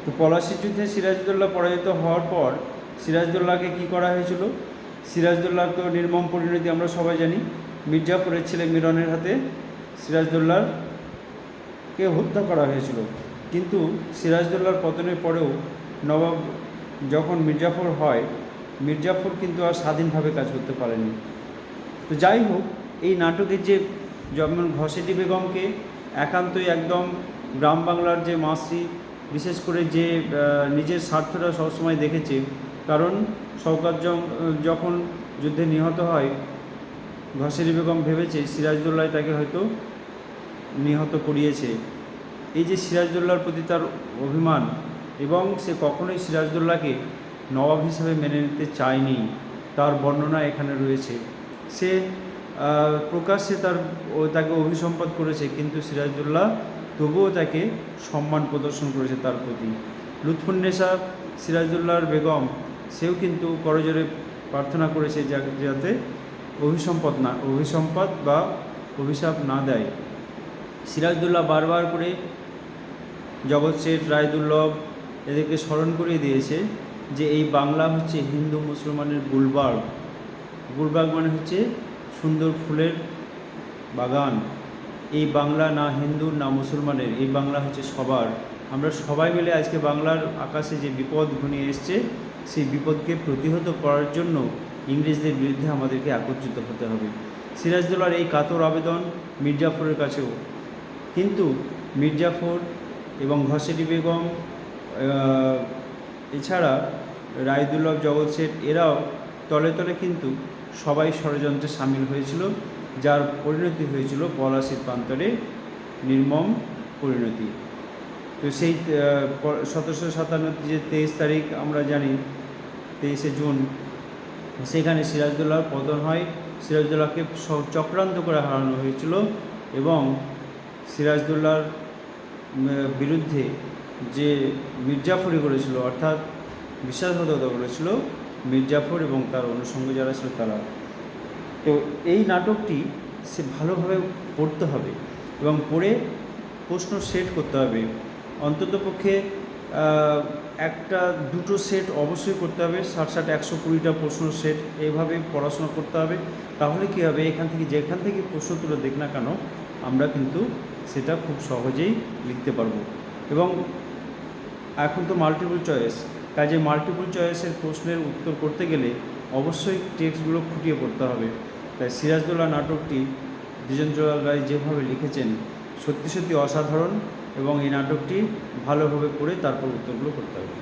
তো পলাশির যুদ্ধে সিরাজউদ্দৌলা পরাজিত হওয়ার পর সিরাজউদ্দৌলাকে কী করা হয়েছিল? সিরাজউদ্দৌলার তো নির্মম পরিণতি আমরা সবাই জানি। মির্জাফরের ছেলে মিরনের হাতে সিরাজউদ্দৌলাকে হত্যা করা হয়েছিল। কিন্তু সিরাজউদ্দৌলার পতনের পরেও নবাব যখন মির্জাফর হয়, মির্জাফর কিন্তু আর স্বাধীনভাবে কাজ করতে পারেনি। তো যাই হোক, এই নাটকের যে যেমন ঘসেটি বেগমকে একান্তই একদম গ্রাম বাংলার যে মাসি, বিশেষ করে যে নিজের স্বার্থটা সবসময় দেখেছে, কারণ শওকত যখন যুদ্ধে নিহত হয়, ঘসেটি বেগম ভেবেছে সিরাজউদ্দৌলা তাকে হয়তো নিহত করিয়েছে। এই যে সিরাজউদ্দৌলার প্রতি তার অভিমান, এবং সে কখনোই সিরাজউদ্দৌলাকে নবাব হিসেবে মেনে নিতে চায়নি, তার বর্ণনা এখানে রয়েছে। সে প্রকাশ্যে তাকে অভিসম্পাত করেছে, কিন্তু সিরাজউদ্দৌলা তবুও তাকে সম্মান প্রদর্শন করেছে তার প্রতি। লুৎফুন্নেসা সিরাজউদ্দৌলার বেগম, সেও কিন্তু করজোরে প্রার্থনা করেছে যাতে অভিসম্পাত বা অভিশাপ না দেয়। সিরাজউদ্দৌলা বারবার করে জগৎ শেঠ, রায়দুর্লভ এদেরকে স্মরণ করিয়ে দিয়েছে যে এই বাংলা হচ্ছে হিন্দু মুসলমানের গুলবার্গ। গুলবার্গ মানে হচ্ছে সুন্দর ফুলের বাগান। এই বাংলা না হিন্দুর না মুসলমানের, এই বাংলা হচ্ছে সবার। আমরা সবাই মিলে আজকে বাংলার আকাশে যে বিপদ ঘনিয়ে এসছে, সেই বিপদকে প্রতিহত করার জন্য ইংরেজদের বিরুদ্ধে আমাদেরকে একত্রিত হতে হবে। সিরাজউদ্দৌলার এই কাতর আবেদন মির্জাফরের কাছেও, কিন্তু মির্জাফর এবং ঘসেটি বেগম এছাড়া রায়দুর্লভ, জগৎ শেঠ এরাও তলে তলে কিন্তু সবাই ষড়যন্ত্রে সামিল হয়েছিল, যার পরিণতি হয়েছিল পলাশির প্রান্তরে নির্মম পরিণতি। তো সেই 1757 যে 23 তারিখ আমরা জানি, 23শে জুন, সেখানে সিরাজউদ্দৌলার পতন হয়। সিরাজউদ্দৌলাকে চক্রান্ত করে হারানো হয়েছিল, এবং সিরাজউদ্দৌলার বিরুদ্ধে যে মির্জাফরি করেছিল, অর্থাৎ বিশ্বাসঘাতকতা করেছিল মির্জাফর এবং তার অনুষঙ্গ যারা ছিল তারা। তো এই নাটকটি সে ভালোভাবে পড়তে হবে এবং পড়ে প্রশ্ন সেট করতে হবে। অন্ততপক্ষে একটা দুটো সেট অবশ্যই করতে হবে, 60 120টা প্রশ্ন সেট এইভাবে পড়াশোনা করতে হবে। তাহলে কী হবে, যেখান থেকে প্রশ্ন তুলে দেখ না কেন, আমরা কিন্তু সেটা খুব সহজেই লিখতে পারবো। এবং এখন তো মাল্টিপল চয়েস, কাজে মাল্টিপল চয়েসের প্রশ্নের উত্তর করতে গেলে অবশ্যই টেক্সটগুলো খুঁটিয়ে পড়তে হবে। তাই সিরাজউদ্দৌলা নাটকটি দ্বিজেন্দ্রলাল রায় যেভাবে লিখেছেন সত্যি সত্যি অসাধারণ, এবং এই নাটকটি ভালোভাবে পড়ে তারপর উত্তরগুলো করতে হবে।